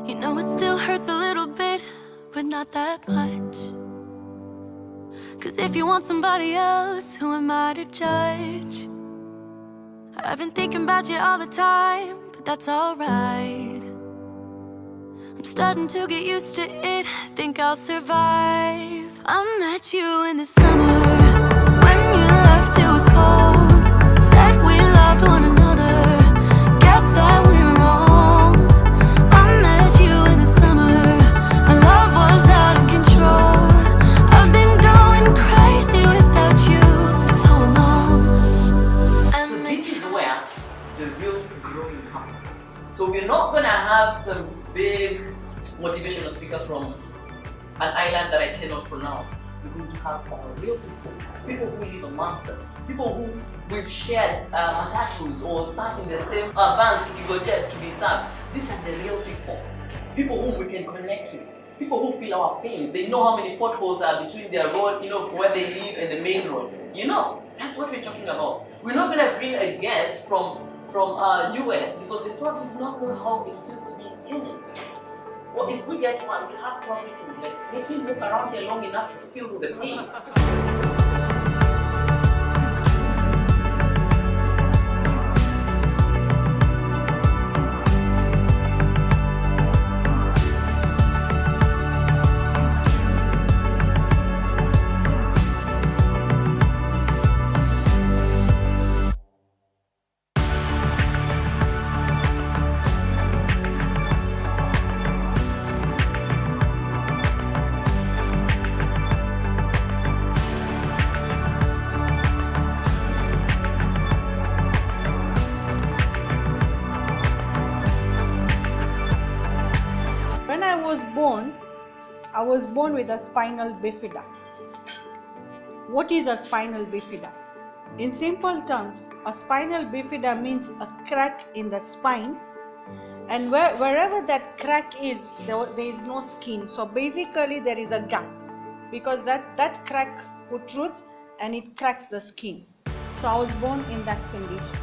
You know it still hurts a little bit, but not that much. 'Cause if you want somebody else, who am I to judge? I've been thinking about you all the time, but that's alright. I'm starting to get used to it, think I'll survive. I met you in the summer, when you left it was cold. Said we loved one another, guess that we were wrong. I met you in the summer, my love was out of control. I've been going crazy without you so long. So this is where the real growing happens. So we're not gonna have some big motivational speaker from an island that I cannot pronounce. We're going to have our real people who live amongst us, people who we've shared tattoos or sat in the same band to be gojet, to be sad. These are the real people whom we can connect with, people who feel our pains. They know how many potholes are between their road, where they live and the main road. That's what we're talking about. We're not going to bring a guest from US because they probably do not know how it feels to be in Kenya. Well, if we get one, we'll have probably to make him look around here long enough to feel the pain. When I was born with a spinal bifida. What is a spinal bifida? In simple terms, a spinal bifida means a crack in the spine, and wherever that crack is, there is no skin. So basically there is a gap, because that crack protrudes and it cracks the skin. So I was born in that condition.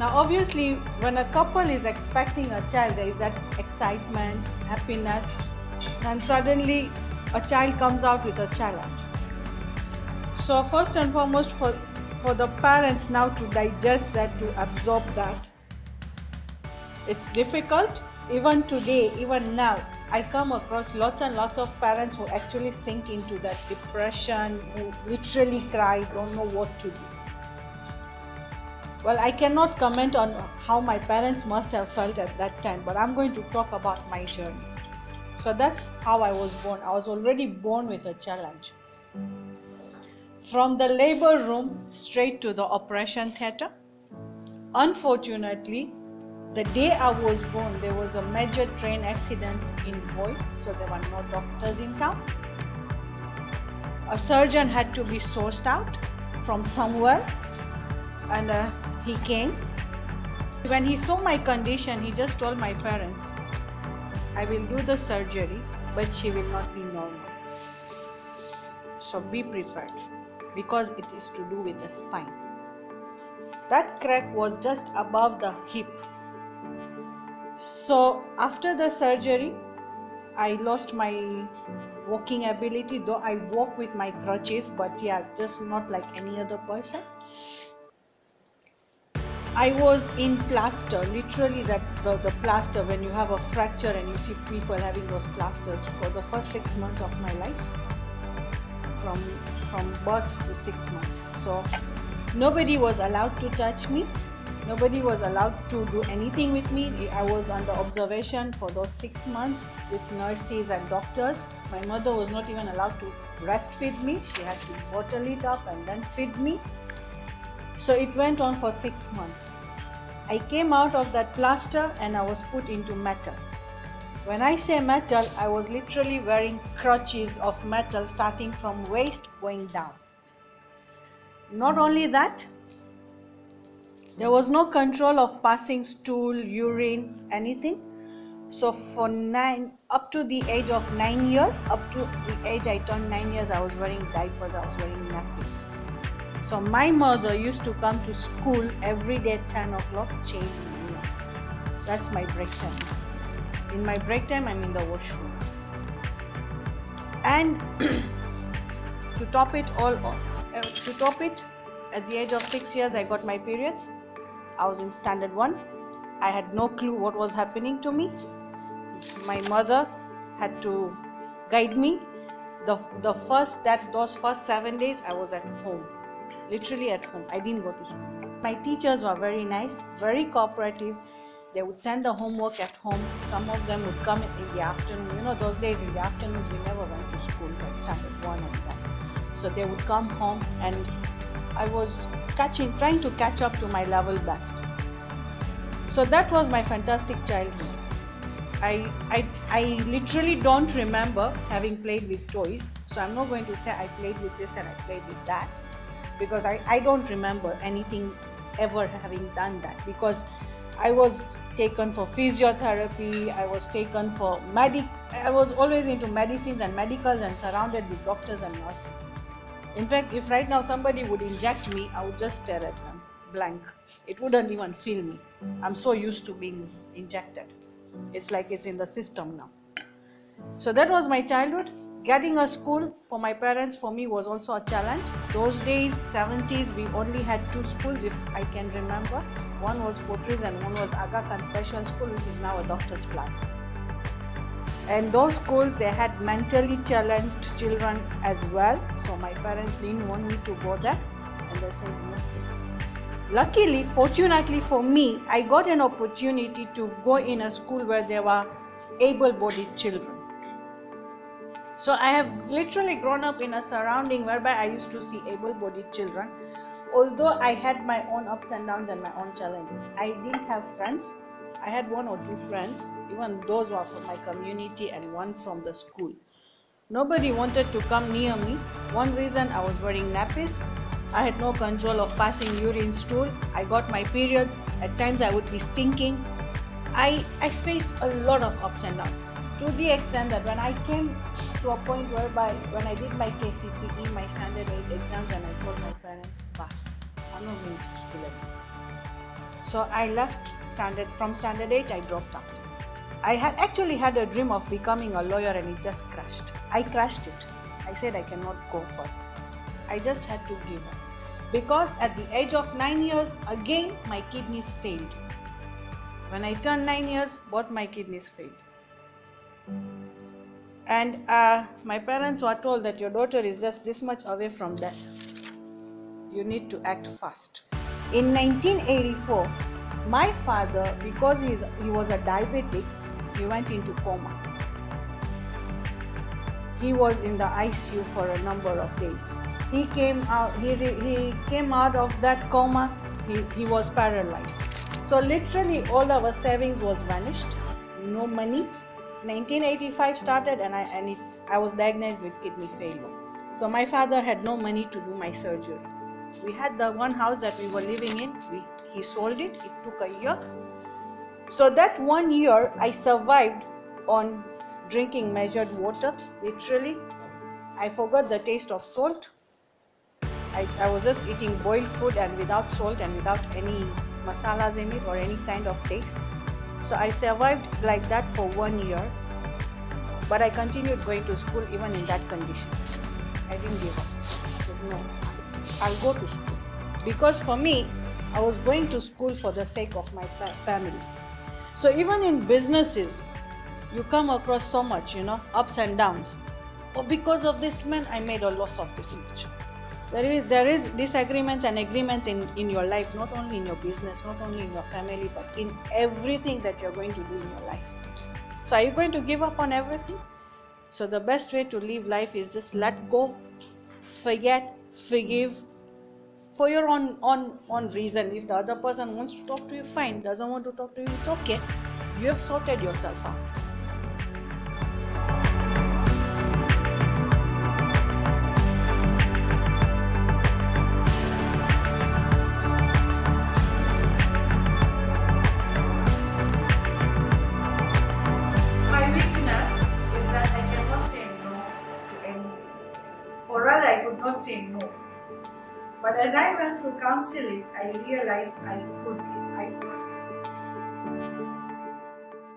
Now obviously when a couple is expecting a child, there is that excitement, happiness, and suddenly a child comes out with a challenge. So first and foremost, for the parents now to digest that, to absorb that, it's difficult. Even today, even now, I come across lots and lots of parents who actually sink into that depression, who literally cry, don't know what to do. Well, I cannot comment on how my parents must have felt at that time, but I'm going to talk about my journey. So that's how I was born. I was already born with a challenge. From the labor room straight to the operation theatre. Unfortunately, the day I was born, there was a major train accident in Voi, so there were no doctors in town. A surgeon had to be sourced out from somewhere, and he came. When he saw my condition, he just told my parents, I will do the surgery, but she will not be normal. So be prepared, because it is to do with the spine. That crack was just above the hip. So after the surgery, I lost my walking ability, though I walk with my crutches, but yeah, just not like any other person. I was in plaster, literally the plaster, when you have a fracture and you see people having those plasters for the first 6 months of my life, from birth to 6 months. So nobody was allowed to touch me, nobody was allowed to do anything with me. I was under observation for those 6 months with nurses and doctors. My mother was not even allowed to breastfeed me, she had to bottle it up and then feed me. So it went on for 6 months. I came out of that plaster and I was put into metal. When I say metal, I was literally wearing crutches of metal starting from waist going down. Not only that, there was no control of passing stool, urine, anything. So for up to the age of 9 years, up to the age I turned 9 years, I was wearing diapers, I was wearing nappies. So my mother used to come to school every day at 10 o'clock, change my uniforms. That's my break time. In my break time, I'm in the washroom. And to top it, at the age of 6 years, I got my periods. I was in standard 1. I had no clue what was happening to me. My mother had to guide me. Those first 7 days, I was at home, literally at home. I didn't go to school. My teachers were very nice, very cooperative. They would send the homework at home. Some of them would come in the afternoon. Those days in the afternoons we never went to school, like standard 1 and that. So they would come home, and I was trying to catch up to my level best. So that was my fantastic childhood. I literally don't remember having played with toys. So I'm not going to say I played with this and I played with that, because I don't remember anything ever having done that, because I was taken for physiotherapy, I was taken for I was always into medicines and medicals and surrounded with doctors and nurses. In fact, if right now somebody would inject me, I would just stare at them blank. It wouldn't even feel me. I'm so used to being injected. It's like it's in the system now. So that was my childhood. Getting a school for my parents, for me, was also a challenge. Those days, 70s, we only had 2 schools, if I can remember. One was Potris and one was Aga Khan Special School, which is now a doctor's plaza. And those schools, they had mentally challenged children as well. So my parents didn't want me to go there, and they said no. Luckily, fortunately for me, I got an opportunity to go in a school where there were able-bodied children. So I have literally grown up in a surrounding whereby I used to see able-bodied children. Although I had my own ups and downs and my own challenges, I didn't have friends. I had 1 or 2 friends, even those were from my community and one from the school. Nobody wanted to come near me. One reason, I was wearing nappies. I had no control of passing urine stool. I got my periods. At times I would be stinking. I faced a lot of ups and downs, to the extent that when I came to a point whereby when I did my KCPE, my standard 8 exams, and I told my parents, pass, I'm not going to school anymore. So I left from standard 8, I dropped out. I had actually had a dream of becoming a lawyer, and it just crashed. I crashed it. I said I cannot go further. I just had to give up. Because at the age of 9 years, again, my kidneys failed. When I turned 9 years, both my kidneys failed. And my parents were told that your daughter is just this much away from death. You need to act fast. In 1984, my father, because he was a diabetic, he went into coma. He was in the ICU for a number of days. He came out of that coma. He was paralyzed. So literally all our savings was vanished. No money. 1985 started, and I was diagnosed with kidney failure. So my father had no money to do my surgery. We had the one house that we were living in. He sold it. It took a year. So that 1 year I survived on drinking measured water, literally. I forgot the taste of salt. I was just eating boiled food and without salt and without any masalas in it or any kind of taste. So I survived like that for 1 year. But I continued going to school even in that condition. I didn't give up. I said, no, I'll go to school. Because for me, I was going to school for the sake of my family. So even in businesses, you come across so much, ups and downs. Oh, because of this man, I made a loss of this much. There is disagreements and agreements in your life, not only in your business, not only in your family, but in everything that you're going to do in your life. So are you going to give up on everything? So the best way to live life is just let go, forget, forgive, for your own reason. If the other person wants to talk to you, fine. Doesn't want to talk to you, it's okay. You have sorted yourself out. My weakness is that I cannot say no to anyone. Or rather, I could not say no. But as I went through counseling, I realized I could